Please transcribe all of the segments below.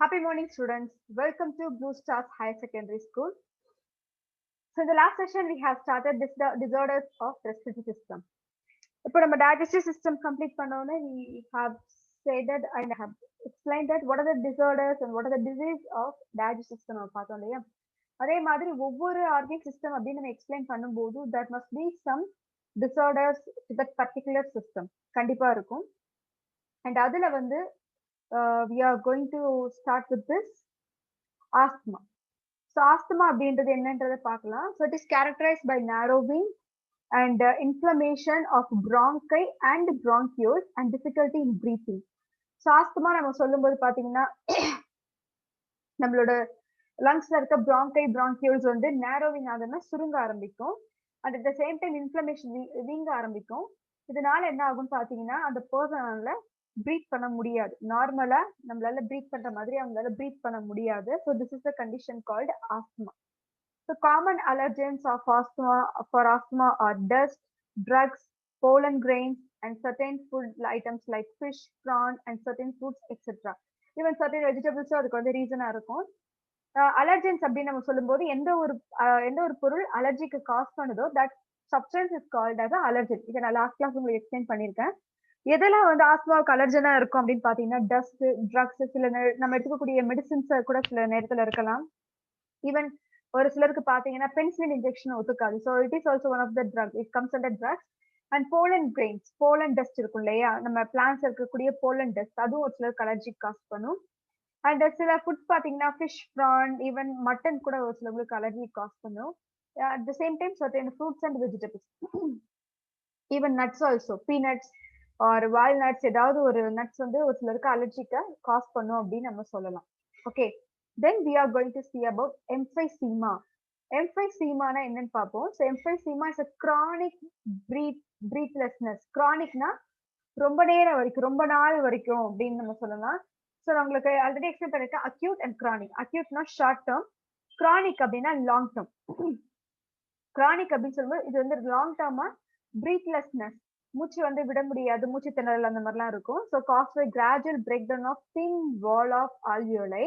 Happy morning, students. Welcome to Blue Stars Higher Secondary School. So, in the last session, we have started disorders of respiratory system. இப்போ நம்ம digestive system complete பண்ணோன்னே we have stated and have explained that what are the disorders and what are the disease of digestive system நம்ம பார்த்தோம் இல்லையா அதே மாதிரி ஒவ்வொரு organ system அப்படின்னு நம்ம எக்ஸ்பிளைன் பண்ணும்போது that must be some disorders to that particular system கண்டிப்பா இருக்கும் and அதுல வந்து we are going to start with this asthma. So asthma அப்படின்றது என்னன்றதை பார்க்கலாம். So it is characterized by narrowing and inflammation of bronchi and bronchioles and difficulty in breathing. So asthma நம்ம சொல்லும்போது பாத்தீங்கன்னா நம்மளோட லங்ஸ்ல இருக்க bronchi bronchioles வந்து narrowing ஆகுதுன்னா சுருங்க ஆரம்பிக்கும் and at the same time inflammation வீங்க ஆரம்பிக்கும். இதனால என்ன ஆகும் பாத்தீங்கன்னா அந்த பர்சனால பிரீத் பண்ண முடியாது. நார்மலா நம்மளால பிரீத் பண்ற மாதிரி அவங்களால பிரீத் பண்ண முடியாது. So this is the condition called asthma. So common allergens of asthma are dust, drugs, pollen grains, and certain food items like fish, prawn, and certain fruits, etc. Even certain vegetables அதுக்கு வந்து ரீசனா இருக்கும். Allergens அப்படின்னு நம்ம சொல்லும்போது எந்த ஒரு பொருள் அலர்ஜிக்கு காஸ் பண்ணுதோ that substance is called as allergen. இதை நான் லாஸ்ட் கிளாஸ் உங்களுக்கு எக்ஸ்பிளைன் பண்ணியிருக்கேன். எதெல்லாம் வந்து ஆஸ்மாவுக்கு அலர்ஜனா இருக்கும் அப்படின்னு பாத்தீங்கன்னா டஸ்ட், ட்ரக்ஸ், சில நம்ம எடுத்துக்கக்கூடிய மெடிசின்ஸ் கூட சில நேரத்துல இருக்கலாம். ஈவன் ஒரு சிலருக்கு பாத்தீங்கன்னா பென்சிலின் இன்ஜெக்ஷன் ஒத்துக்காது. So it is also one of the drug. It comes under drugs. And pollen grains, pollen dust இருக்கும் இல்லையா, நம்ம பிளான்ஸ் இருக்கக்கூடிய போலன் டஸ்ட், அதுவும் ஒரு சிலருக்கு அலர்ஜி காஸ் பண்ணும். அண்ட் சில ஃபுட்ஸ் பாத்தீங்கன்னா ஃபிஷ், ப்ரான், ஈவன் மட்டன் கூட ஒரு சிலருக்கு அலர்ஜி காஸ் பண்ணும். At the same time certain fruits and vegetables, even nuts also, peanuts or walnuts, ஏதாவது ஒரு நட்ஸ் வந்து ஒரு சிலருக்கு அலர்ஜிக்கா காஸ் பண்ணும் அப்படின்னு நம்ம சொல்லலாம். Okay, then we are going to see about emphysema. Emphysema na என்னன்னு பார்ப்போம். So emphysema is a chronic breathlessness. Chronicனா ரொம்ப நேரம் வரைக்கும், ரொம்ப நாள் வரைக்கும் அப்படின்னு நம்ம சொல்லலாம். ஸோ உங்களுக்கு ஆல்ரெடி எக்ஸ்பிளைன் பண்ணிருக்கேன் அக்யூட் அண்ட் கிரானிக். அக்யூட்னா ஷார்ட் டேர்ம், கிரானிக் அப்படின்னா லாங் டேர்ம். கிரானிக் அப்படின்னு சொல்லும்போது இது வந்து லாங் டேர்மா பிரீத்லெஸ்னஸ், மூச்சு வந்து விட முடியாது, மூச்சு திணறல் அந்த மாதிரிலாம் இருக்கும். So cause by gradual break down of thin wall of alveoli,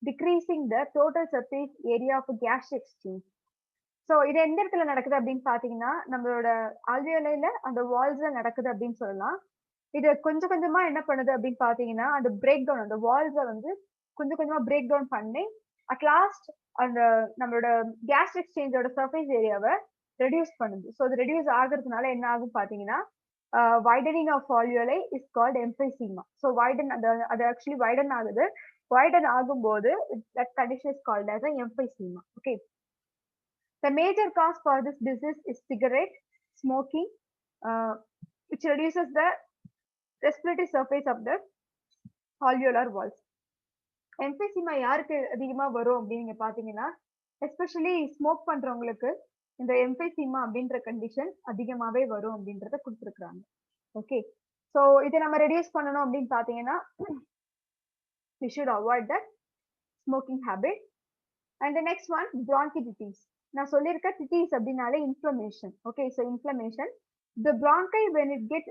decreasing the total surface area of gastric exchange. So இது எந்த இடத்துல நடக்குது அப்படின்னு பாத்தீங்கன்னா நம்மளோட alveoli-ல அந்த வால்ஸ்ல நடக்குது அப்படின்னு சொல்லலாம். இது கொஞ்சம் கொஞ்சமா என்ன பண்ணுது அப்படின்னு பாத்தீங்கன்னா அந்த பிரேக் டவுன், அந்த வால்ஸை வந்து கொஞ்சம் கொஞ்சமா பிரேக் டவுன் பண்ணி அட் லாஸ்ட் அந்த நம்மளோட கேஸ்ட்ரிக் எக்ஸ்சேஞ்சோட சர்ஃபேஸ் ஏரியாவை ரெடியூஸ் பண்ணுது. ஸோ அது ரெடியூஸ் ஆகுறதுனால என்ன ஆகும் பாத்தீங்கன்னா widening of alveoli is called emphysema. So widen அது ஆக்சுவலி வைடன் ஆகுது. Widen ஆகும்போது that condition is called as an emphysema. Okay. The major cause for this disease is cigarette smoking, which reduces the respiratory surface of the alveolar walls. Emphysema யாருக்கு அதிகமா வரும் அப்படின்னு பாத்தீங்கன்னா especially smoke பண்றவங்களுக்கு இந்த emphysema அப்படின்ற condition அதிகமாவே வரும் அப்படின்றத கொடுத்துருக்காங்க. ஓகே, ஸோ இதை நம்ம ரெடியூஸ் பண்ணணும் அப்படின்னு பாத்தீங்கன்னா we should avoid that smoking habit. And the next one, bronchitis. நான் சொல்லியிருக்கேன் titis அப்படின்னாலே inflammation. Okay, so inflammation, the bronchi when it gets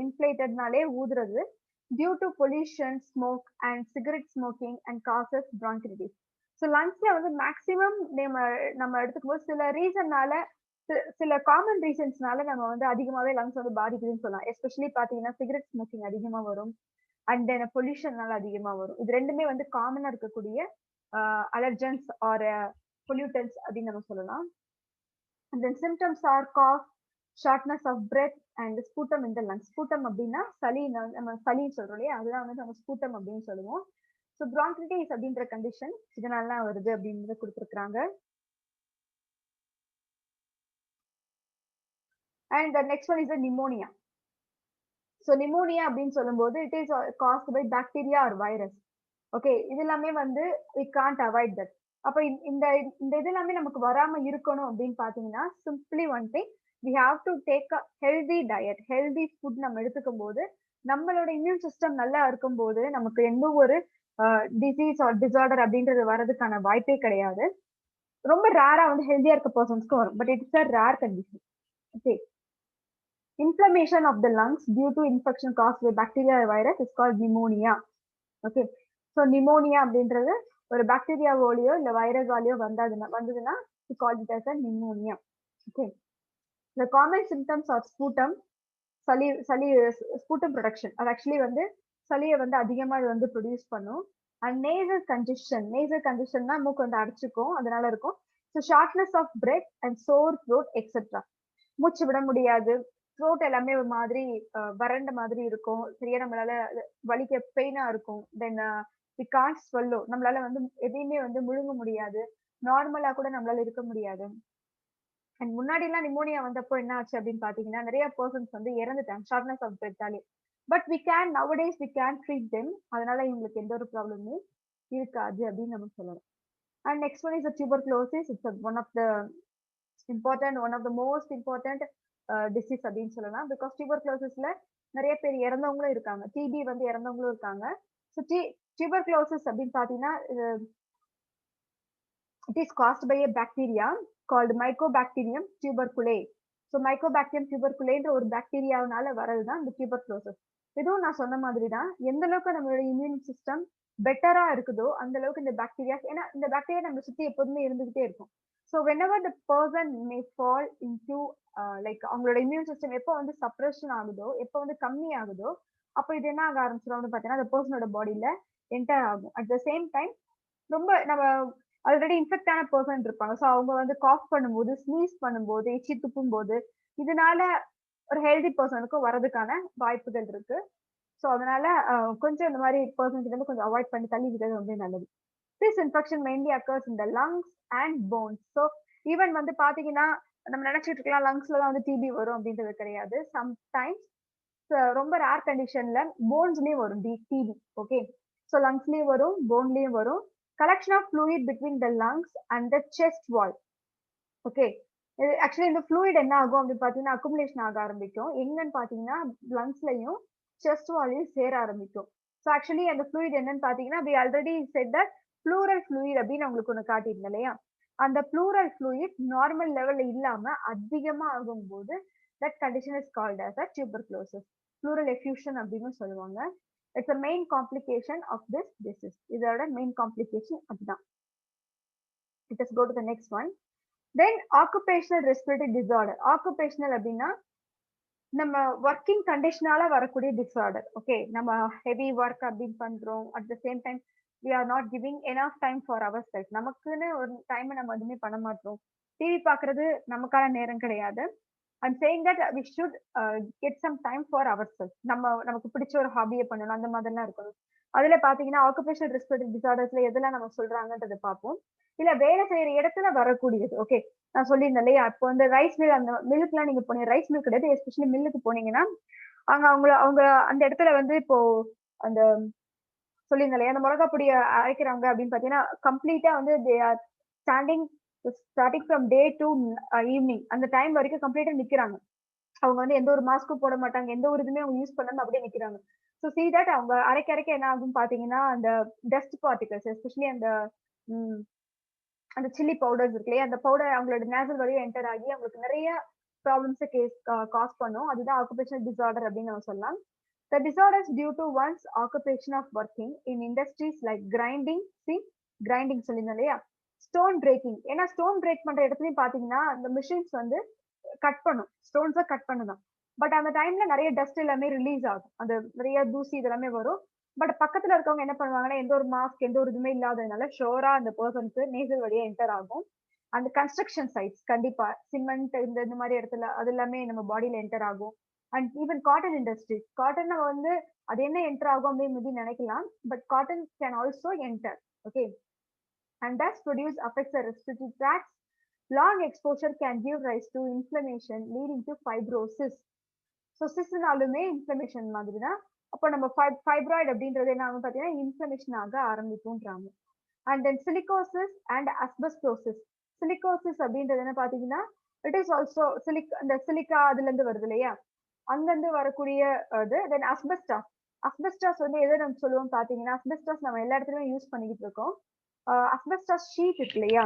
inflatedனாலே ஊதுறது due to pollution, smoke and cigarette smoking and causes bronchitis. So lungsல வந்து maximum நம்ம எடுத்துக்கும் போது சில ரீசன்னால, சில common ரீசன்ஸ்னால நம்ம வந்து அதிகமாவே லங்ஸ் வந்து பாதிக்குதுன்னு சொல்லலாம். எஸ்பெஷலி பாத்தீங்கன்னா சிகரெட் ஸ்மோக்கிங் அதிகமா வரும் அண்ட் தென் பொல்யூஷன்னால அதிகமா வரும். இது ரெண்டுமே வந்து காமனா இருக்கக்கூடிய அலர்ஜன்ஸ் ஆர் பொல்யூட்டன்ஸ் அப்படின்னு நம்ம சொல்லலாம். And then symptoms are cough, shortness of breath and sputum in the lungs. Sputum அப்படின்னா சளி, நம்ம சளின்னு சொல்றோம் இல்லையா, அதுதான் வந்து நம்ம ஸ்பூட்டம் அப்படின்னு சொல்லுவோம். ஸோ பிரான்கிட்டிஸ் அப்படின்ற கண்டிஷன் இதனால வருது அப்படின்றத கொடுத்துருக்காங்க. And the next one is pneumonia. So pneumonia அப்படின்னு சொல்லும்போது it is caused by bacteria or virus. Okay, இது எல்லாமே வந்து வி கான்ட் அவாய்ட் தட். அப்போ இந்த இது எல்லாமே நமக்கு வராம இருக்கணும் அப்படின்னு பாத்தீங்கன்னா simply one thing, we have to take a healthy diet. Healthy food நம்ம எடுத்துக்கும் போது நம்மளோட இம்யூன் சிஸ்டம் நல்லா இருக்கும் போது நமக்கு எந்த ஒரு டிசீஸ் ஆர் டிசார்டர் அப்படின்றது வர்றதுக்கான வாய்ப்பே கிடையாது. ரொம்ப ரேரா வந்து ஹெல்தியா இருக்க பர்சன்ஸ்க்கு வரும், but it's a rare condition. Okay, inflammation of the lungs due to infection caused by bacteria or virus is called pneumonia. Okay, so pneumonia அப்படின்றது ஒரு பாக்டீரியாவோலயோ இல்ல வைரஸாலேயோ வந்ததுன்னா we call it as a pneumonia. Okay. The common symptoms are sputum, sputum production. அது actually வந்து சளியை வந்து அதிகமா இது வந்து ப்ரொடியூஸ் பண்ணும். அண்ட் நேசல் கன்ஜெஷன்னா மூக்கு வந்து அடைச்சிக்கும், அதனால இருக்கும். So shortness of breath and sore throat etcetera. மூச்சு விட முடியாது, த்ரோட் எல்லாமே ஒரு மாதிரி வறண்ட மாதிரி இருக்கும், சரியா நம்மளால வலிக்க பெயினா இருக்கும். தென் வி கான்ட் ஸ்வெல்லோ, நம்மளால வந்து எதையுமே வந்து முழுங்க முடியாது, நார்மலா கூட நம்மளால இருக்க முடியாது. அண்ட் முன்னாடி எல்லாம் நிமோனியா வந்தப்போ என்ன ஆச்சு அப்படின்னு பாத்தீங்கன்னா நிறைய பர்சன்ஸ் வந்து இறந்துட்டாங்க ஷார்ட்னஸ் ஆஃப் பிரெத்தாலே. But nowadays we can treat them, அதனால இவங்களுக்கு எந்த ஒரு ப்ராப்ளமுமே இருக்காது அப்படின்னு நம்ம சொல்லலாம். And next one is tuberculosis. It's one of the most important disease அப்படின்னு சொல்லலாம். பிகாஸ் டியூபர்குலோசிஸ்ல நிறைய பேர் இறந்தவங்களும் இருக்காங்க, டிபி வந்து இறந்தவங்களும் இருக்காங்க. ஸோ டியூபர்குலோசிஸ் அப்படின்னு பாத்தீங்கன்னா it is caused by a bacteria called Mycobacterium tuberculosis. So Mycobacterium டியூபர்குலேன்ற ஒரு பாக்டீரியாவனால வரதுதான் இந்த டியூபர்குலோசிஸ். இதுவும் நான் சொன்ன மாதிரி தான், எந்த அளவுக்கு நம்மளோட இம்யூன் சிஸ்டம் பெட்டரா இருக்குதோ அந்த அளவுக்கு இந்த பாக்டீரியா, ஏன்னா இந்த பாக்டீரியா நம்ம சுத்தி எப்போதுமே இருந்துகிட்டே இருக்கும். So whenever the person may fall into like அவங்களோட இம்யூன் சிஸ்டம் எப்போ வந்து சப்ரஷன் ஆகுதோ, எப்போ வந்து கம்மி ஆகுதோ, அப்போ இது என்ன ஆக ஆரம்பிச்சிடும் பார்த்தீங்கன்னா அந்த பர்சனோட பாடியில என்டர் ஆகும். அட் த சேம் டைம் ரொம்ப நம்ம ஆல்ரெடி இன்ஃபெக்ட் ஆன பர்சன் இருப்பாங்க, ஸோ அவங்க வந்து காஃப் பண்ணும்போது, ஸ்னீஸ் பண்ணும்போது, எச்சி துப்பும் போது, இதனால ஒரு ஹெல்தி பர்சனுக்கும் வரதுக்கான வாய்ப்புகள் இருக்கு. ஸோ அதனால கொஞ்சம் இந்த மாதிரி பர்சன் கிட்ட கொஞ்சம் அவாய்ட் பண்ணி தள்ளி விடுறது ரொம்ப நல்லது. This infection mainly occurs in the lungs and bones. So even வந்து பாத்தீங்கன்னா நம்ம நினைச்சிட்டு இருக்கலாம் லங்ஸ்ல தான் வந்து டிபி வரும் அப்படின்றது கிடையாது. சம்டைம்ஸ் ரொம்ப ரேர் கண்டிஷன்ல போன்ஸ்லயும் வரும் டிபி. ஓகே, ஸோ லங்ஸ்லயும் வரும், போன்லயும் வரும். Collection of fluid between the lungs and the chest wall. Okay, actually இந்த ஃப்ளூயிட் என்ன ஆகும் அப்படின்னு பாத்தீங்கன்னா அக்குமுலேஷன் ஆக ஆரம்பிக்கும். எங்கன்னு பாத்தீங்கன்னா லங்ஸ்லயும் செஸ்ட் வாலையும் சேர ஆரம்பிக்கும். ஸோ ஆக்சுவலி அந்த ஃப்ளூயிட் என்னன்னு பாத்தீங்கன்னா we already said that pleural fluid அப்படின்னு உங்களுக்கு ஒன்று காட்டியிருந்தேன் இல்லையா, அந்த ப்ளூரல் ஃப்ளூயிட் நார்மல் லெவல்ல இல்லாம அதிகமா ஆகும்போது that condition is called as a tuberculosis. Pleural effusion அப்படின்னு சொல்லுவாங்க. It's a main complication of this disease. இதோட மெயின் காம்ப்ளிகேஷன் அதுதான். Let us go to the next one. Then occupational respiratory disorder. Occupational அப்படின்னா நம்ம ஒர்க்கிங் கண்டிஷனால வரக்கூடிய disorder. Okay, நம்ம heavy work அப்படின்னு பண்றோம், at the same time we are not giving enough time for ourselves. நமக்குன்னு ஒரு time நம்ம எதுவுமே பண்ண மாட்டோம், டிவி பாக்குறது நமக்கான நேரம் கிடையாது. I'm saying that we should get some time for ourselves. நமக்கு பிடிச்ச ஒரு ஹாபியை பண்ணணும், அந்த மாதிரிலாம் இருக்கணும். அதுல பாத்தீங்கன்னா ஆக்குபேஷனல் ரெஸ்பிரேட்டரி டிசார்டர்ஸ்ல எதெல்லாம் நம்ம சொல்றாங்கன்றதை பார்ப்போம். இல்ல வேலை செய்யற இடத்துல வரக்கூடியது. ஓகே, நான் சொல்லியிருந்தேன் இல்லையா, இப்போ வந்து ரைஸ் மில், அந்த மில்லுக்குலாம் நீங்க போனீங்க, ரைஸ் மில் கிடையாது, எஸ்பெஷலி மில்லுக்கு போனீங்கன்னா அவங்க அந்த இடத்துல வந்து இப்போ அந்த சொல்லியிருந்தேன் இல்லையா, அந்த மிளகா பொடியை அரைக்கிறவங்க அப்படின்னு பாத்தீங்கன்னா கம்ப்ளீட்டா வந்து they are starting from day to evening, அந்த டைம் வரைக்கும் கம்ப்ளீட்டா நிக்கிறாங்க. அவங்க வந்து எந்த ஒரு மாஸ்க்கும் போட மாட்டாங்க, எந்த ஒரு இதுவுமே அவங்க யூஸ் பண்ணாம அப்படியே நிக்கிறாங்க. ஸோ see that அவங்க அரைக்க என்ன ஆகும் பாத்தீங்கன்னா அந்த டஸ்ட் பார்ட்டிகல்ஸ், எஸ்பெஷலி அந்த சில்லி பவுடர்ஸ் இருக்கு இல்லையா, அந்த பவுடர் அவங்களோட நேசல் வழியா என்டர் ஆகி அவங்களுக்கு நிறைய ப்ராப்ளம்ஸை காஸ் பண்ணும். அதுதான் ஆக்குபேஷனல் டிசார்டர் அப்படின்னு நம்ம சொல்லலாம். The disorders due to one's occupation of working in industries like grinding, grinding சொல்லியிருந்தோம் இல்லையா, ஸ்டோன் பிரேக்கிங். ஏன்னா ஸ்டோன் பிரேக் பண்ற இடத்துலயும் பாத்தீங்கன்னா அந்த மிஷின்ஸ் வந்து கட் பண்ணும், ஸ்டோன்ஸை கட் பண்ணுதான். பட் அந்த டைம்ல நிறைய டஸ்ட் எல்லாமே ரிலீஸ் ஆகும், அந்த நிறைய தூசி இதெல்லாமே வரும். பட் பக்கத்துல இருக்கவங்க என்ன பண்ணுவாங்கன்னா எந்த ஒரு மாஸ்க் எந்த ஒரு இதுவுமே இல்லாததுனால ஷோரா அந்த பர்சனுக்கு நேசல் வழியா என்டர் ஆகும். அந்த கன்ஸ்ட்ரக்ஷன் சைட்ஸ் கண்டிப்பா சிமெண்ட் இந்த மாதிரி இடத்துல அது எல்லாமே நம்ம பாடியில என்டர் ஆகும். And even cotton industries, cotton வந்து அது என்ன என்டர் ஆகும் அப்படின்னு நினைக்கலாம், but cotton can also enter. Okay, and thus produce affects the respiratory tracts. Long exposure can give rise to inflammation leading to fibrosis. So சிஸ்னாலுமே inflammation மாதிரி தான். அப்போ நம்ம ஃபைப்ராய்டு அப்படின்றது என்ன ஆகும் பார்த்தீங்கன்னா இன்ஃப்ளமேஷன் ஆக ஆரம்பிக்கும்ன்றாங்க. And then silicosis and asbestosis. Silicosis அப்படின்றது என்ன பார்த்தீங்கன்னா இட் இஸ் ஆல்சோ இந்த சிலிக்கா அதுல இருந்து வருது இல்லையா, அங்கிருந்து வரக்கூடிய இது. தென் அஸ்பெஸ்டாஸ். அஸ்பெஸ்டாஸ் வந்து எதை நம்ம சொல்லுவோம் பார்த்தீங்கன்னா, அஸ்பெஸ்டாஸ் நம்ம எல்லா இடத்துலயும் யூஸ் பண்ணிக்கிட்டு இருக்கோம். அஸ்பெஸ்டாஸ் ஷீட் இருக்கு இல்லையா,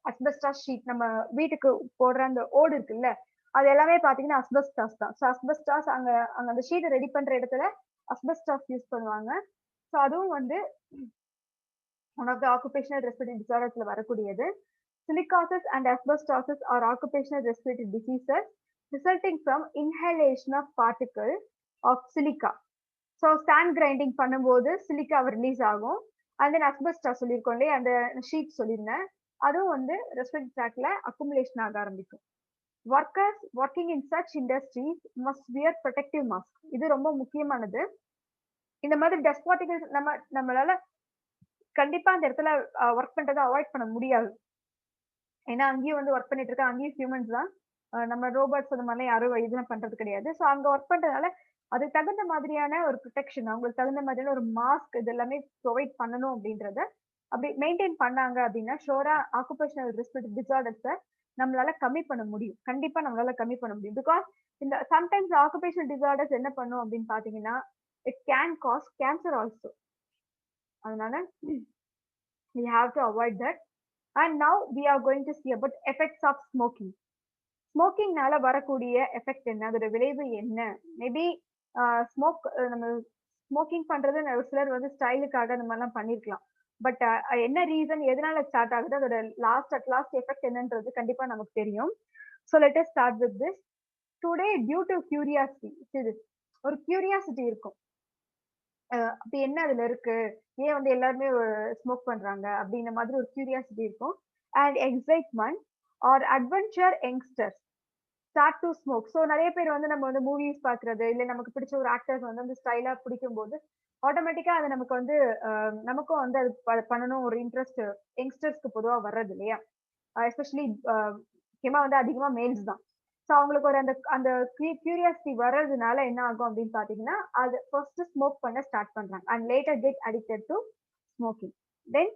அஸ்பெஸ்டாஸ் ஷீட் நம்ம வீட்டுக்கு போடுற அந்த ஓடு இருக்குல்ல, அது எல்லாமே பாத்தீங்கன்னா அஸ்பெஸ்டாஸ் தான். ஸோ அஸ்பெஸ்டாஸ் அங்க அந்த ஷீட்டை ரெடி பண்ற இடத்துல அஸ்பெஸ்டாஸ் யூஸ் பண்ணுவாங்க. ஸோ அதுவும் வந்து one of the occupational respiratory டிசார்டர்ஸ்ல வரக்கூடியது. Silicosis and asbestosis are occupational respiratory diseases resulting from inhalation of particle of silica. So sand grinding பண்ணும்போது சிலிக்கா ரிலீஸ் ஆகும். அண்ட் தென் அஸ்பெஸ்டாஸ் சொல்லியிருக்கோம் இல்லையா, அந்த ஷீட் சொல்லியிருந்தேன், அதுவும் வந்து ரெஸ்பிரேட்டரி ட்ராக்ல அக்குமுலேஷன் ஆக ஆரம்பிக்கும். Workers working in such industries must wear protective mask. இது ரொம்ப முக்கியமானது. இந்த மாதிரி டஸ்ட் பார்ட்டிகல்ஸ் நம்மளால கண்டிப்பா அந்த இடத்துல ஒர்க் பண்றதை அவாய்ட் பண்ண முடியாது. ஏன்னா அங்கேயும் வந்து ஒர்க் பண்ணிட்டு இருக்க, அங்கேயும் ஹியூமன்ஸ் தான், நம்ம ரோபோட்ஸ் அந்த மாதிரிலாம் யாரும் இதெல்லாம் பண்றது கிடையாது. ஸோ அங்க ஒர்க் பண்றதுனால அதுக்கு தகுந்த மாதிரியான ஒரு ப்ரொடெக்ஷன், அவங்களுக்கு தகுந்த மாதிரியான ஒரு மாஸ்க் இது எல்லாமே ப்ரொவைட் பண்ணணும் அப்படின்றத அப்படி மெயின்டைன் பண்ணாங்க அப்படின்னா ஷோரா ஆக்குபேஷனல் ரெஸ்பிரேட்டரி டிசார்டர்ஸை நம்மளால கம்மி பண்ண முடியும். கண்டிப்பா நம்மளால கம்மி பண்ண முடியும். பிகாஸ் இந்த சம்டைம்ஸ் ஆக்குபேஷனல் டிசார்டர்ஸ் என்ன பண்ணும் அப்படின்னு பாத்தீங்கன்னா it can cause cancer also. அதனால we have to avoid that. And now we are going to see about effects of smoking. ஸ்மோக்கிங்னால வரக்கூடிய எஃபெக்ட் என்ன, அதோட விளைவு என்ன? மேபி நம்ம ஸ்மோக்கிங் பண்றது ஒரு சிலர் வந்து ஸ்டைலுக்காக அந்த மாதிரிலாம் பண்ணிருக்கலாம். பட் என்ன ரீசன், எதனால ஸ்டார்ட் ஆகுது, அதோட லாஸ்ட் எஃபெக்ட் என்னன்றது கண்டிப்பா நமக்கு தெரியும். So let us start with this. Today due to curiosity, ஒரு கியூரியாசிட்டி இருக்கும், அப்படி என்ன அதுல இருக்கு, ஏன் வந்து எல்லாருமே ஸ்மோக் பண்றாங்க அப்படின்ற மாதிரி ஒரு கியூரியாசிட்டி இருக்கும். And excitement or adventure youngsters start to smoke. So நிறைய பேர் வந்து நம்ம வந்து மூவிஸ் பாக்குறது, இல்லை நமக்கு பிடிச்ச ஒரு ஆக்டர்ஸ் வந்து அந்த ஸ்டைலா பிடிக்கும் போது ஆட்டோமேட்டிக்கா அது நமக்கு வந்து நமக்கும் வந்து அது பண்ணணும் ஒரு இன்ட்ரெஸ்ட் யங்ஸ்டர்ஸ்க்கு பொதுவாக வர்றது இல்லையா. எஸ்பெஷலி முக்கியமா வந்து அதிகமா மேல்ஸ் தான். ஸோ அவங்களுக்கு ஒரு அந்த அந்த கியூரியாசிட்டி வர்றதுனால என்ன ஆகும் அப்படின்னு பாத்தீங்கன்னா அது ஃபர்ஸ்ட் ஸ்மோக் பண்ண ஸ்டார்ட் பண்றாங்க and later get addicted to smoking. Then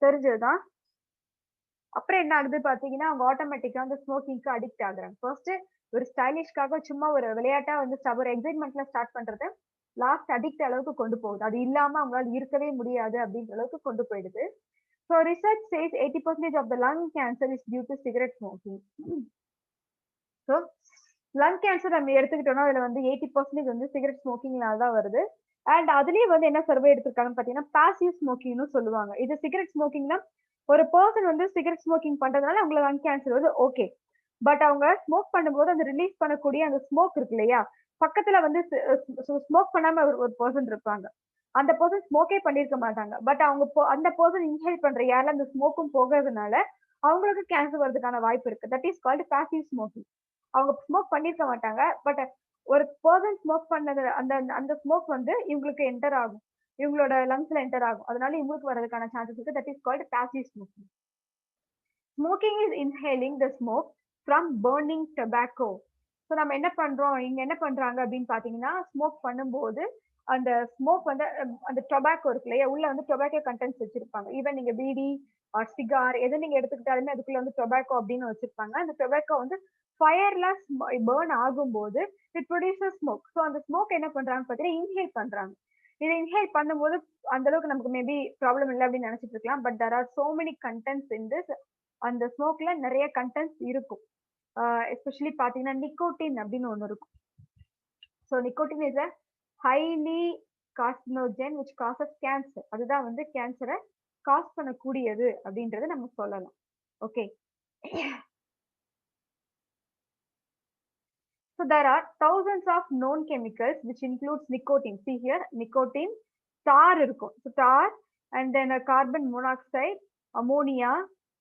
தெரிஞ்சதுதான் அப்புறம் என்ன ஆகுது பாத்தீங்கன்னா அவங்க ஆட்டோமேட்டிக்கா அந்த ஸ்மோக்கிங்க்கு அடிக்ட் ஆகுறாங்க. ஃபர்ஸ்ட் ஒரு ஸ்டைலிஷ்காக சும்மா ஒரு விளையாட்டா வந்து ஒரு எக்ஸைட்மெண்ட்ல ஸ்டார்ட் பண்றது லாஸ்ட் அடிக்ட் அளவுக்கு கொண்டு போகுது. அது இல்லாம அவங்களால இருக்கவே முடியாது அப்படின்ற அளவுக்கு கொண்டு போயிடுது. So research says 80% of the lung cancer is due to cigarette smoking. So lung cancer நம்ம எடுத்துக்கிட்டோம்னா அதுல வந்து 80% வந்து சிகரெட் ஸ்மோக்கிங்னால தான் வருது. அண்ட் அதுலயே வந்து என்ன சர்வே எடுத்திருக்காங்கன்னு பாத்தீங்கன்னா பாசிவ் ஸ்மோக்கிங்னு சொல்லுவாங்க. இது சிகரெட் ஸ்மோக்கிங்னா ஒரு பர்சன் வந்து சிகரெட் ஸ்மோக்கிங் பண்றதுனால அவங்களுக்கு லங் கேன்சர் வந்து ஓகே. பட் அவங்க ஸ்மோக் பண்ணும்போது அந்த ரிலீஸ் பண்ணக்கூடிய அந்த ஸ்மோக் இருக்கு இல்லையா, பக்கத்துல வந்து ஸ்மோக் பண்ணாம ஒரு பர்சன் இருப்பாங்க, அந்த பர்சன் ஸ்மோக்கே பண்ணிருக்க மாட்டாங்க. பட் அவங்க அந்த பர்சன் இன்ஹேல் பண்ற ஏர்ல அந்த ஸ்மோக்கும் போகிறதுனால அவங்களுக்கு கேன்சர் வர்றதுக்கான வாய்ப்பு இருக்கு. That is called passive smoking. அவங்க ஸ்மோக் பண்ணிருக்க மாட்டாங்க, பட் ஒரு பர்சன் ஸ்மோக் பண்ணது அந்த அந்த ஸ்மோக் வந்து இவங்களுக்கு என்டர் ஆகும், இவங்களோட லங்ஸ்ல என்டர் ஆகும், அதனால இவங்களுக்கு வர்றதுக்கான சான்சஸ் இருக்கு. That is called passive smoking. Smoking is inhaling the smoke from burning tobacco. So நம்ம என்ன பண்றோம், இங்க என்ன பண்றாங்க அப்படின்னு பாத்தீங்கன்னா ஸ்மோக் பண்ணும்போது அந்த ஸ்மோக் வந்து அந்த டொபாக்கோ இருக்கு இல்லையா, உள்ள வந்து டொபாக்கோ கண்டென்ட்ஸ் வச்சிருப்பாங்க. ஈவன் நீங்க பீடி சிகார் எதை நீங்க எடுத்துக்கிட்டாலுமே அதுக்குள்ள வந்து டொபாக்கோ அப்படின்னு வச்சிருப்பாங்க. அந்த டொபாக்கோ வந்து ஃபயர்ல பர்ன் ஆகும்போது இட் ப்ரொடியூசஸ் ஸ்மோக். ஸோ அந்த ஸ்மோக் என்ன பண்றாங்க பார்த்தீங்கன்னா இன்ஹேல் பண்றாங்க. இதை இன்ஹேல் பண்ணும்போது அந்த அளவுக்கு நமக்கு மேபி ப்ராப்ளம் இல்லை அப்படின்னு நினைச்சிட்டு இருக்கலாம். But there are so many contents in this. அந்த ஸ்மோக்ல நிறைய கண்டென்ட்ஸ் இருக்கும். எஸ்பெஷலி பாத்தீங்கன்னா நிக்கோட்டின் அப்படின்னு ஒன்று இருக்கும். So nicotine is a highly carcinogen which causes cancer. அதுதான் வந்து கேன்சரை காஸ் பண்ணக்கூடியது அப்படின்றத நம்ம சொல்லலாம். Okay. So there are thousands of known chemicals which includes nicotine. See here, nicotine, tar இருக்கும். So tar and then a carbon monoxide, ammonia,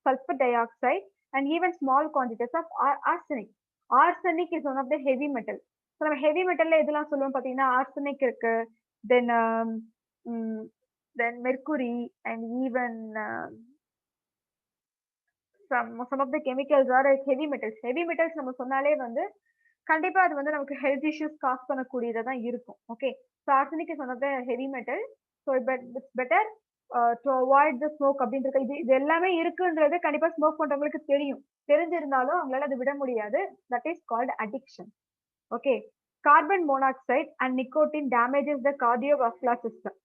sulfur dioxide and even small quantities of arsenic. Arsenic is one of the heavy metal. So நம்ம heavy metalல எதெல்லாம் சொல்லுவோம் பாத்தீங்கன்னா arsenic இருக்கு, then then mercury and even some of the chemicals are like heavy metals. Heavy metals நம்ம சொன்னாலே வந்து கண்டிப்பா அது வந்து நமக்கு ஹெல்த் இஷ்யூஸ் காஸ் பண்ணக்கூடியதா தான் இருக்கும். Okay. So arsenic is one of the heavy metal. So it's better to avoid the smoke அப்படின்றது. இது எல்லாமே இருக்குன்றது கண்டிப்பா ஸ்மோக் பண்றவங்களுக்கு தெரியும். தெரிஞ்சிருந்தாலும் அவங்களால அதை விட முடியாது. That is called addiction. Okay. Carbon monoxide and nicotine damages the cardiovascular system.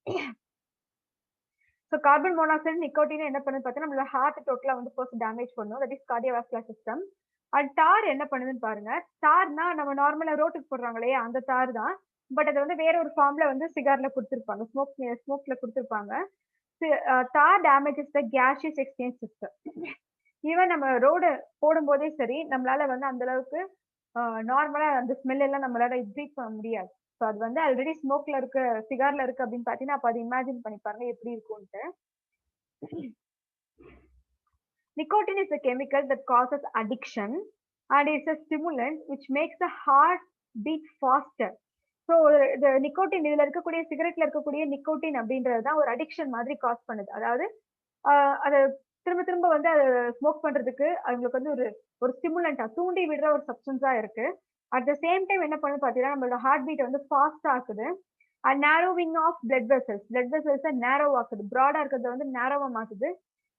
So carbon monoxide nicotine என்ன பண்ணுது பார்த்தீங்கன்னா நம்மளோட ஹார்ட் டோட்டலா வந்து ஃபர்ஸ்ட் டேமேஜ் பண்ணும். That is cardiovascular system. And tar என்ன பண்ணுதுன்னு பாருங்க. டார்னா நம்ம நார்மலா ரோட்டுக்கு போடுறாங்க இல்லையா, அந்த தார் தான். பட் அது வந்து வேற ஒரு ஃபார்ம்ல வந்து சிகார்ல கொடுத்துருப்பாங்க, ஸ்மோக்ல கொடுத்துருப்பாங்க. தார் டேமேஜஸ் த கேஷியஸ் எக்ஸ்சேஞ்ச் சிஸ்டம். ஈவன் நம்ம ரோடு போடும்போதே சரி, நம்மளால வந்து அந்த அளவுக்கு நார்மலா அந்த ஸ்மெல் எல்லாம் நம்மளால ப்ரீத் பண்ண முடியாது. ஸோ அது வந்து ஆல்ரெடி ஸ்மோக்ல இருக்கு, சிகார்ல இருக்கு அப்படின்னு பார்த்தீங்கன்னா, அப்ப அதை இமேஜின் பண்ணி பாருங்க எப்படி இருக்கும்ட்டு. Nicotine is a chemical that causes addiction and is a stimulant which makes the heart beat faster. So இந்த நிக்கோட்டின் இதுல இருக்கக்கூடிய சிகரெட்ல இருக்கக்கூடிய நிக்கோட்டின் அப்படின்றது தான் ஒரு அடிக்ஷன் மாதிரி காஸ் பண்ணுது. அதாவது அதை திரும்ப திரும்ப வந்து அதை ஸ்மோக் பண்றதுக்கு அவங்களுக்கு வந்து ஒரு ஒரு ஸ்டிமுலண்டா தூண்டி விடுற ஒரு சப்ஸ்டன்ஸா இருக்கு. அட் த சேம் டைம் என்ன பண்ணுது பாத்தீங்கன்னா நம்மளோட ஹார்ட் பீட் வந்து ஃபாஸ்ட் ஆக்குது. And narrowing of blood vessels narrow ஆக்குது, ப்ராடா இருக்கிறத வந்து நேரோவா மாத்துது.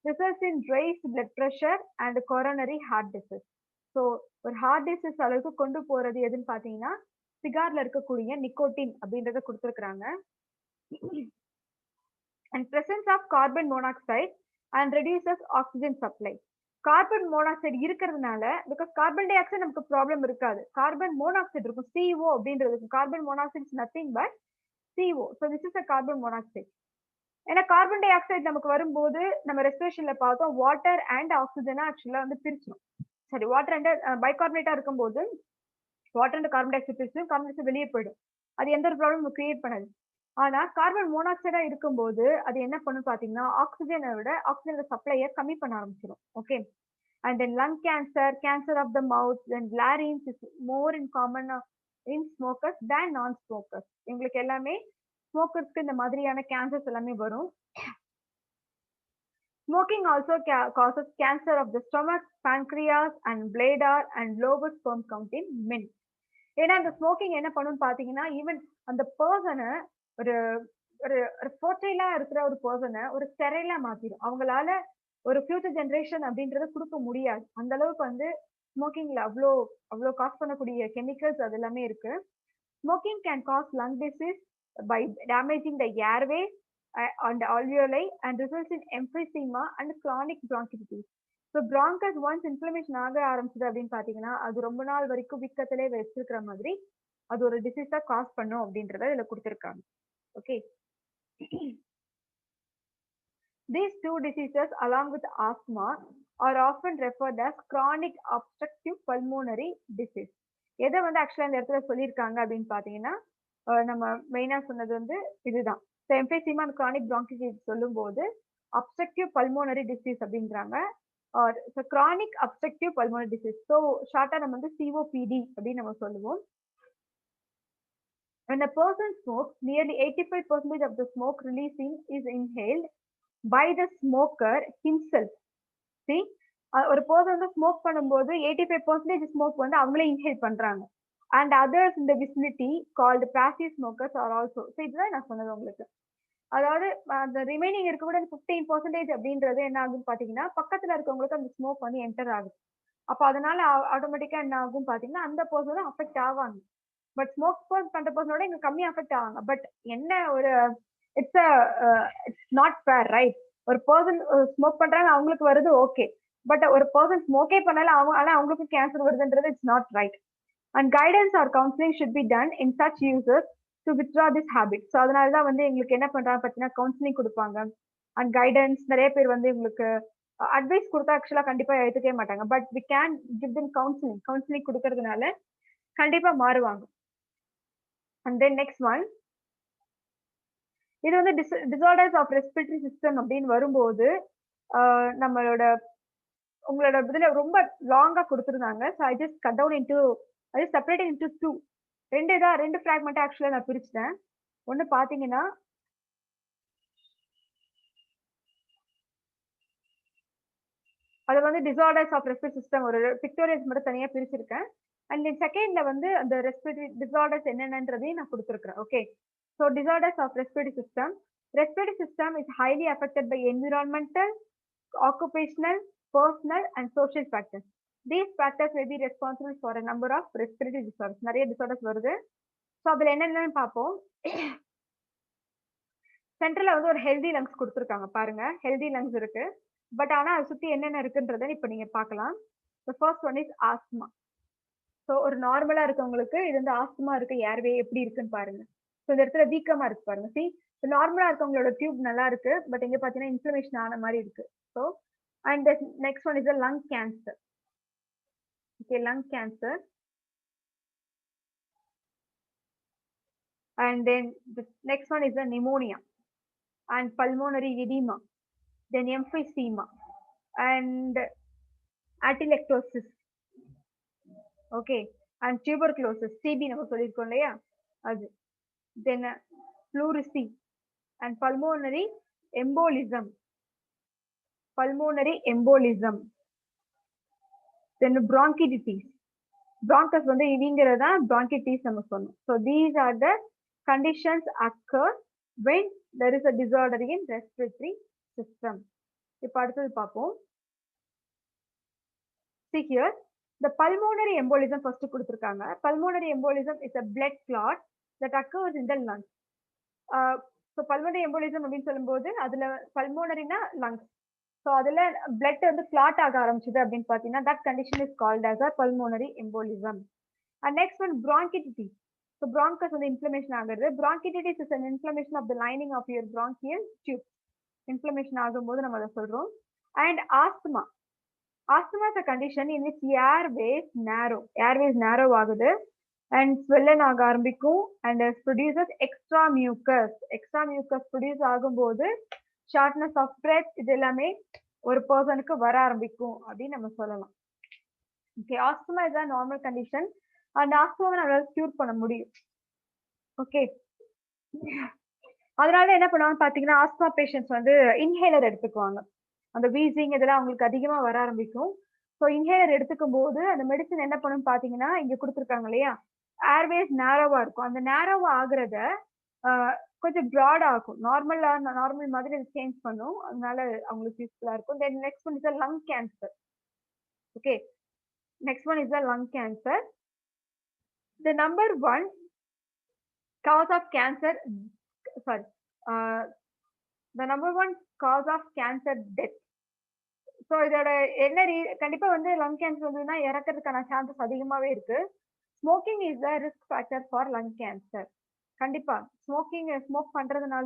Results in raised blood pressure and coronary heart disease. ஸோ ஒரு ஹார்ட் டிசீஸ் அளவுக்கு கொண்டு போறது எதுன்னு பாத்தீங்கன்னா சிகார்ல இருக்கக்கூடிய நிக்கோட்டின் அப்படின்றத கொடுத்துருக்காங்க. And presence of carbon monoxide and reduces oxygen supply. Carbon monoxide இருக்கிறதுனால, பிகாஸ் கார்பன் டை ஆக்சைடு நமக்கு ப்ராப்ளம் இருக்காது, கார்பன் மோனாக்சைடு இருக்கும், CO அப்படின்றது. Carbon monoxide is nothing but CO. So this is a carbon monoxide. ஏன்னா carbon dioxide நமக்கு வரும்போது நம்ம ரெஸ்பிரேஷன்ல பார்த்தோம் வாட்டர் அண்ட் ஆக்சிஜனா ஆக்சுவலா வந்து பிரிச்சிடும். சரி, வாட்டர் அண்ட் பைகார்பனேட்டா இருக்கும்போது water and carbon dioxide பிரிச்சிடும், கார்பன் டை ஆக்சைடு வெளியே போயிடும். அது எந்த ஒரு ப்ராப்ளம் கிரியேட் பண்ணாது. ஆனா கார்பன் மோனாக்சைடா இருக்கும்போது அது என்ன பண்ணும் பாத்தீங்கன்னா ஆக்சிஜனை விட ஆக்சிஜனோட சப்ளையை கம்மி பண்ண ஆரம்பிச்சிடும். Okay. And then lung cancer, cancer of the mouth, then larynx is more in common in smokers than non smokers. இவங்களுக்கு எல்லாமே ஸ்மோக்கர்ஸ்க்கு இந்த மாதிரியான கேன்சர்ஸ் எல்லாமே வரும். Smoking also causes cancer of the stomach, pancreas and bladder and lower sperm count in men. ஏன்னா அந்த smoking என்ன பண்ணுன்னு பாத்தீங்கன்னா ஈவன் அந்த பர்சனை ஒரு ஒரு ஃபர்டைலா இருக்கிற ஒரு பர்சனை ஒரு ஸ்டெரைலா மாத்திடும். அவங்களால ஒரு ஃபியூச்சர் ஜெனரேஷன் அப்படின்றத கொடுக்க முடியாது. அந்த அளவுக்கு வந்து ஸ்மோக்கிங்ல அவ்வளோ அவ்வளோ காஸ் பண்ணக்கூடிய கெமிக்கல்ஸ் அது எல்லாமே இருக்கு. Smoking can cause lung disease by damaging the airway and alveoli and results in emphysema and chronic bronchitis. So bronchus once inflammation ஆக ஆரம்பிச்சது அப்படின்னு பாத்தீங்கன்னா அது ரொம்ப நாள் வரைக்கும் வீக்கத்திலே வச்சிருக்கிற மாதிரி அது ஒரு டிசீஸா காஸ் பண்ணும் அப்படின்றத இதுல கொடுத்திருக்காங்க. Okay. These two diseases along with asthma are often referred as chronic obstructive pulmonary disease. எதை வந்து ஆக்சுவலா இந்த இடத்துல சொல்லியிருக்காங்க அப்படின்னு பாத்தீங்கன்னா நம்ம மெயினா சொன்னது வந்து இதுதான். எம்பேசிமா அண்ட் கிரானிக் பிரான்கைட்டிஸ் சொல்லும் போது அப்ஸ்ட்ரக்டிவ் பல்மோனரி டிசீஸ் அப்படின்றாங்க. Chronic obstructive pulmonary disease. So ஷார்ட்டா நம்ம வந்து COPD அப்படின்னு நம்ம சொல்லுவோம். When a person smokes, nearly 85% of the smoke releasing is inhaled by the smoker himself. See, ஒரு பர்சன் வந்து ஸ்மோக் பண்ணும்போது 85% ஸ்மோக் வந்து அவங்களே இன்ஹேல் பண்றாங்க. And others in the vicinity called passive smokers are also. So இதுதான் நான் சொன்னது உங்களுக்கு. அதாவது அந்த ரிமைனிங் இருக்கக்கூட 15% அப்படின்றது என்ன ஆகுன்னு பாத்தீங்கன்னா பக்கத்துல இருக்கவங்களுக்கு அந்த ஸ்மோக் வந்து என்டர் ஆகுது. அப்ப அதனால ஆட்டோமேட்டிக்கா என்ன ஆகும் பாத்தீங்கன்னா அந்த பர்சனும் அஃபெக்ட் ஆவாங்க. பட் ஸ்மோக் பண்ற பர்சனோட இங்க கம்மி அஃபெக்ட் ஆவாங்க. பட் என்ன ஒரு இட்ஸ் நாட் ஃபேர், ரைட்? ஒரு பர்சன் ஸ்மோக் பண்றாங்க அவங்களுக்கு வருது, ஓகே. பட் ஒரு பர்சன் ஸ்மோக்கே பண்ணல ஆனா அவங்களுக்கு கேன்சர் வருதுன்றது it's not right. And guidance or counseling should be done in such users to withdraw this habit. So அதனால தான் வந்து எங்களுக்கு என்ன பண்றாங்க பார்த்தீங்கன்னா கவுன்சிலிங் கொடுப்பாங்க. அண்ட் கைடன்ஸ் நிறைய பேர் வந்து எங்களுக்கு அட்வைஸ் கொடுத்தா ஆக்சுவலா கண்டிப்பா எடுத்துக்கவே மாட்டாங்க. But we can give them counselling கொடுக்கறதுனால கண்டிப்பா மாறுவாங்க. அண்ட் தென் நெக்ஸ்ட் ஒன், இது வந்து டிசார்டர்ஸ் ஆஃப் ரெஸ்பிரேட்டரி சிஸ்டம் அப்படின்னு வரும்போது நம்மளோட உங்களோட இதுல ரொம்ப லாங்கா கொடுத்துருந்தாங்க. So I just cut down into அது செப்பரேட் இன்டு 2. ரெண்டு ஃபிராக்மெண்ட் ஆக்சுவலா நான் பிரிச்சுட்டேன். ஒன்னு பாத்தீங்கன்னா அது வந்து டிசார்டர்ஸ் ஆஃப் ரெஸ்பிரேட்டரி சிஸ்டம் ஒரு பிக்டோரியல்ஸ் மட்டும் தனியா பிரிச்சிருக்கேன். அண்ட் செகண்ட்ல வந்து அந்த ரெஸ்பிரேட்டரி டிசார்டர்ஸ் என்னென்னன்றதையும் நான் கொடுத்துருக்கேன். Okay. So disorders of respiratory system is highly affected by environmental, occupational, personal and social factors. These factors may be responsible for a number of respiratory disorders. நிறைய disorders வருது. So அதுல என்னென்னு பார்ப்போம். சென்ட்ரல்ல வந்து ஒரு ஹெல்தி லங்ஸ் கொடுத்துருக்காங்க பாருங்க. Healthy lungs இருக்கு. பட் ஆனா அதை சுத்தி என்னென்ன இருக்குன்றத இப்ப நீங்க பார்க்கலாம். The first one is asthma. So ஒரு நார்மலா இருக்கவங்களுக்கு இது வந்து ஆஸ்துமா இருக்க ஏர்வே எப்படி இருக்குன்னு பாருங்க. ஸோ இந்த இடத்துல வீக்கமா இருக்கு பாருங்க. சி நார்மலா இருக்கவங்களோட டியூப் நல்லா இருக்கு, பட் இங்க பாத்தீங்கன்னா இன்ஃப்ளமேஷன் ஆன மாதிரி இருக்கு. So and next one is lung cancer. Okay, lung cancer. And then the next one is the pneumonia and pulmonary edema, then emphysema and atelectasis. Okay, and tuberculosis, TB நம்ம சொல்லிருக்கோம் இல்லையா அது. Then pleurisy and pulmonary embolism. Then bronchitis. Bronchus வந்து இவிங்கிறது தான் bronchitis நம்ம சொன்னோம். So these are the conditions occur when there is a disorder in respiratory system. இப்போ அடுத்தது பார்ப்போம். See here, the pulmonary embolism first கொடுத்திருக்காங்க. Pulmonary embolism is a blood clot that occurs in the lungs. So pulmonary embolism அப்படின்னு சொல்லும்போது அதுல pulmonaryனா lungs. So அதுல blood வந்து clot ஆக ஆரம்பிச்சது அப்படின்னு பார்த்தீங்கன்னா that condition is called as a pulmonary embolism. And next one, bronchitis. So bronchus வந்து inflammation ஆகுறது. Bronchitis is an inflammation of the lining of your bronchial tube. Inflammation ஆகும்போது நம்ம அதை சொல்றோம். And asthma. Asthma is a condition in which airways narrow ஆகுது and swollen ஆக ஆரம்பிக்கும் and produces extra mucus produce ஆகும்போது shortness of breath இது எல்லாமே ஒரு பர்சனுக்கு வர ஆரம்பிக்கும் அப்படின்னு நம்ம சொல்லலாம். Okay, asthma is a normal condition and asthma நம்மளால cure பண்ண முடியும். Okay, அதனால என்ன பண்ணுவாங்க பாத்தீங்கன்னா ஆஸ்துமா பேஷண்ட்ஸ் வந்து இன்ஹேலர் எடுத்துக்குவாங்க. அந்த வீசிங் இதெல்லாம் அவங்களுக்கு அதிகமா வர ஆரம்பிக்கும். ஸோ இன்ஹேலர் எடுத்துக்கும் போது அந்த மெடிசன் என்ன பண்ணும் பாத்தீங்கன்னா இங்க கொடுத்துருக்காங்க இல்லையா, ஏர்வேஸ் நேரோவா இருக்கும். அந்த நேரோவா ஆகுறத கொஞ்சம் ப்ராட் ஆகும். நார்மல் மாதிரி சேஞ்ச் பண்ணும். அதனால அவங்களுக்கு யூஸ்ஃபுல்லா இருக்கும். Then next one is lung cancer. Okay, next one is the lung cancer. The number one cause of cancer, the number one cause of cancer death. So இதோட என்ன கண்டிப்பா வந்து லங் கேன்சர் வந்ததுன்னா இறக்கிறதுக்கான சான்சஸ் அதிகமாவே இருக்கு. Smoking is the risk factor for lung cancer. கண்டிப்பா smoke பண்றதுனால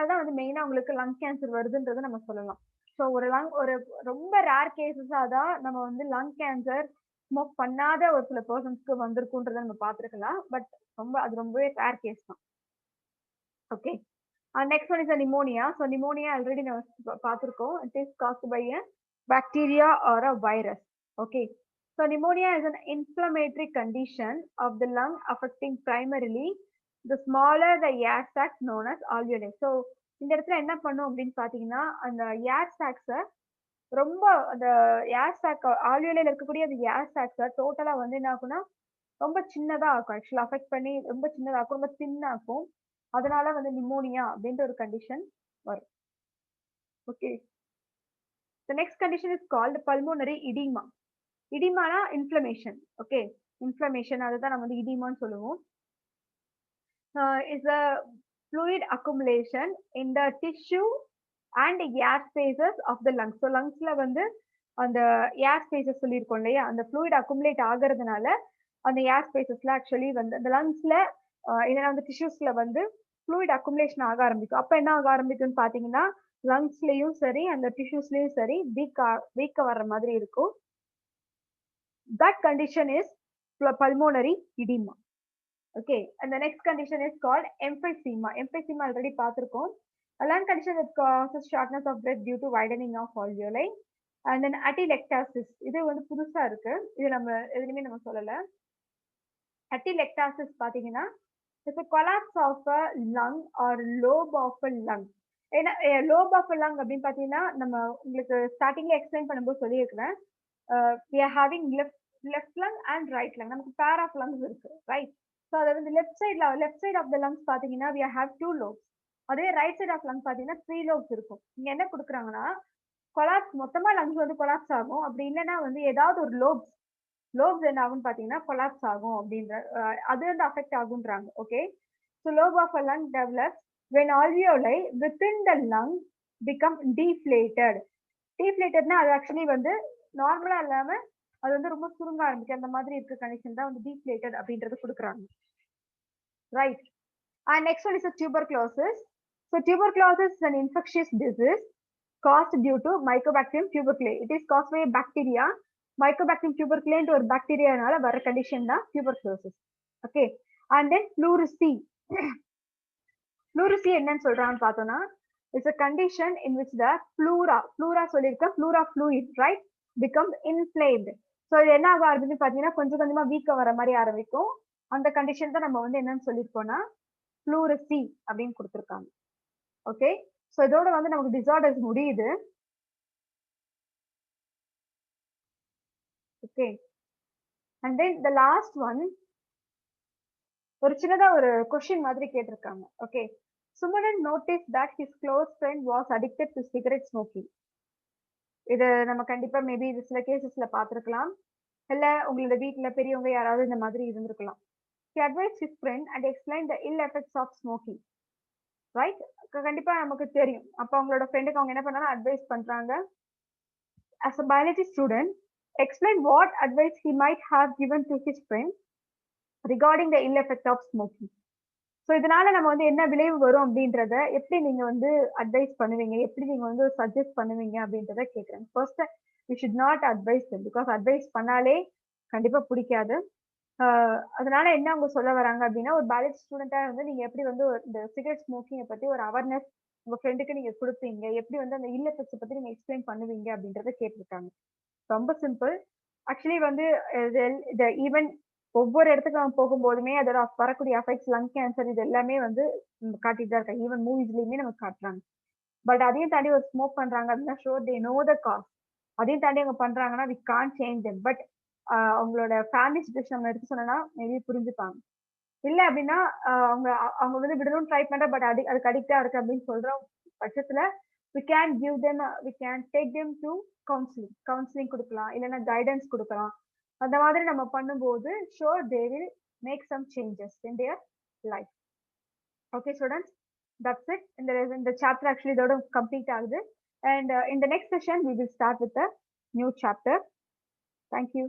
தான் வந்து மெயினா உங்களுக்கு லங் கேன்சர் வருதுன்றதை நம்ம சொல்லலாம். ஸோ ஒரு ரொம்ப ரேர் கேசஸா தான் நம்ம வந்து லங் கேன்சர் ஸ்மோக் பண்ணாத ஒரு சில பர்சன்ஸ்க்கு வந்திருக்குன்றதை நம்ம பார்த்துருக்கலாம். பட் அது ரொம்பவே ரேர் கேஸ் தான். Okay, next one is a pneumonia. So pneumonia already நம்ம பார்த்திருக்கோம். It is caused by a bacteria or a virus. Okay, so pneumonia is an inflammatory condition of the lung affecting primarily the smaller the air sac known as alveoli. So இந்த இடத்துல என்ன பண்ணும் அப்படின்னு பாத்தீங்கன்னா அந்த ஏர் socks ரொம்ப அந்த ஏர் chalk ஆல்வியோலைல இருக்கக்கூடிய அந்த ஏர் சாக்ஸ டோட்டலா வந்து என்ன ஆகும்னா ரொம்ப சின்னதா ஆக்கும். ஆக்சுவலா அஃபெக்ட் பண்ணி ரொம்ப சின்னதாக்கும், ரொம்ப தின்னாக்கும். அதனால வந்து நிமோனியா அப்படின்ற ஒரு கண்டிஷன் வரும். Okay, the next condition is called pulmonary edema. edemaனா inflammation. Okay, inflammation அதுதான் நம்ம வந்து edemaன்னு சொல்லுவோம். is a fluid accumulation in the tissue and air spaces of the lungs. So lungsல வந்து அந்த ஏர் ஸ்பேசஸ் சொல்லியிருக்கோம் இல்லையா, அந்த fluid accumulate ஆகிறதுனால அந்த ஏர் ஸ்பேசஸ்ல ஆக்சுவலி வந்து அந்த லங்ஸ்ல இல்லைன்னா வந்து டிஷ்யூஸ்ல வந்து ஃப்ளூயிட் அக்குமுலேஷன் ஆக ஆரம்பிக்கும். அப்ப என்ன ஆக ஆரம்பிக்கும்னு பாத்தீங்கன்னா லங்ஸ்லயும் சரி அந்த டிஷ்யூஸ்லயும் சரி வீக்க வர்ற மாதிரி இருக்கும். That condition is pulmonary edema. Okay, and the next condition is called emphysema. Emphysema already பார்த்திருக்கோம். A lung condition that causes shortness of breath due to widening of alveoli. And then atelectasis. இது வந்து புதுசா இருக்கு, இது நம்ம எதுவுமே நம்ம சொல்லல. atelectasis பாத்தீங்கன்னா it's a collapse of a lung or lobe of a lung. ஏன்னா lobe of a lung அப்படின்னு பாத்தீங்கன்னா நம்ம உங்களுக்கு ஸ்டார்டிங்ல எக்ஸ்பிளைன் பண்ணும்போது சொல்லியிருக்கிறேன். we are having left lung and right lung. நமக்கு pair of lungs இருக்கு, right? So அதாவது இந்த left side of the lungs பாத்தீங்கன்னா we have 2 lobes. அதே right side of lung பாத்தீங்கன்னா 3 lobes இருக்கும். இங்க என்ன கொடுக்குறாங்கன்னா கொலாப்ஸ் மொத்தமா லங்ஸ் வந்து கொலாப்ஸ் ஆகும். அப்படி இல்லைன்னா வந்து ஏதாவது ஒரு லோப்ஸ் என்ன ஆகும்னு பாத்தீங்கன்னா கொலாப்ஸ் ஆகும் அப்படின்ற அது வந்து அஃபெக்ட் ஆகுன்றாங்க. Okay, so lobe of a lung develops when alveoli within the lung become deflated. Deflatedனா அது ஆக்சுவலி வந்து நார்மலா இல்லாம அது வந்து ரொம்ப சுருங்க ஆரம்பிக்கும். அந்த மாதிரி இருக்க கண்டிஷன் தான் வந்து deflated அப்படின்றது குடுக்குறாங்க. Right. And next one is a tuberculosis. So tuberculosis is an infectious disease caused due to Mycobacterium tuberculosis. It is caused by a bacteria. Mycobacterium tuberculosis ஒரு பாக்டீரியானால வர கண்டிஷன் தான் tuberculosis. Okay. And then pleurisy. Pleurisy என்னன்னு சொல்றான்னு பார்த்தோம்னா it's a condition in which the pleura சொல்லிருக்க pleura fluid, right, becomes inflamed. So இது என்ன ஆக ஆரம்பிக்குன்னு பார்த்தீங்கன்னா கொஞ்சம் கொஞ்சமா வீக்கம் வர மாதிரி ஆரம்பிக்கும். அந்த கண்டிஷன் தான் நம்ம வந்து என்னன்னு சொல்லியிருக்கோம்னா pleurisy அப்படின்னு கொடுத்திருக்காங்க. ஓகே, சோ இதோட வந்து நமக்கு டிசார்டர்ஸ் முடியுது. Okay, and then the last one ஒரு சின்னதா ஒரு क्वेश्चन மாதிரி கேட்டிருக்காங்க. ஓகே, சுமனன் notice that his close friend was addicted to cigarette smoking. இது நம்ம கண்டிப்பா மேபி இது சில கேசஸ்ல பார்த்திருக்கலாம், இல்ல உங்களோட வீட்ல பெரியவங்க யாராவது இந்த மாதிரி இருந்திருக்கலாம். He advised his friend and explained the ill effects of smoking. Right, கண்டிப்பா நமக்கு தெரியும். அப்ப அவங்களோட ஃப்ரெண்டுக்கு அவங்க என்ன பண்ணாலும் அட்வைஸ் பண்றாங்க. As a biology student, explain what advice he might have given to his friend regarding the ill effect of smoking. So இதனால நம்ம வந்து என்ன விளைவு வரும் அப்படின்றத எப்படி நீங்க வந்து அட்வைஸ் பண்ணுவீங்க, எப்படி நீங்க வந்து சஜஸ்ட் பண்ணுவீங்க அப்படின்றத கேட்குறேன். First you should not advice them, because advice பண்ணாலே கண்டிப்பா பிடிக்காது. அதனால என்ன அவங்க சொல்ல வராங்க அப்படின்னா, ஒரு பயாலஜி ஸ்டூடெண்டா வந்து நீங்க எப்படி வந்து இந்த சிகரெட் ஸ்மோக்கிங்கை பத்தி ஒரு அவேர்னஸ் உங்க ஃப்ரெண்டுக்கு நீங்க கொடுப்பீங்க, எப்படி வந்து அந்த இல் எஃபெக்ட்ஸ் பத்தி நீங்க எக்ஸ்பிளைன் பண்ணுவீங்க அப்படின்றத கேட்டிருக்காங்க. ரொம்ப சிம்பிள். ஆக்சுவலி வந்து ஈவன் ஒவ்வொரு இடத்துக்கு அவங்க போகும்போதுமே அதோட வரக்கூடிய அஃபெக்ட்ஸ், லங் கேன்சர், இது எல்லாமே வந்து காட்டிட்டு தான் இருக்காங்க. ஈவன் மூவிஸ்லயுமே நமக்கு காட்டுறாங்க. பட் அதையும் தாண்டி ஒரு ஸ்மோக் பண்றாங்க அப்படின்னா sure they know the cause. அதையும் தாண்டி அவங்க பண்றாங்கன்னா வி கான்ட் சேஞ்ச் தெம். பட் அவங்களோட ஃபேமிலி சிச்சுவேஷன் நம்ம எடுத்து சொன்னா மேபி புரிஞ்சுப்பாங்க. இல்ல அப்படின்னா அவங்க அவங்க வந்து விடணும்னு ட்ரை பண்ற, பட் அதுக்கு அடிக்டா இருக்கு அப்படின்னு சொல்ற பட்சத்துல we can give them we can take them to counselling கொடுக்கலாம், இல்லைன்னா கைடன்ஸ் கொடுக்கலாம். அந்த மாதிரி நம்ம பண்ணும்போது sure they will make some changes in their life. Okay students, that's it. இந்த chapter actually இதோட complete ஆகுது. And in the next session we will start with a new chapter. Thank you.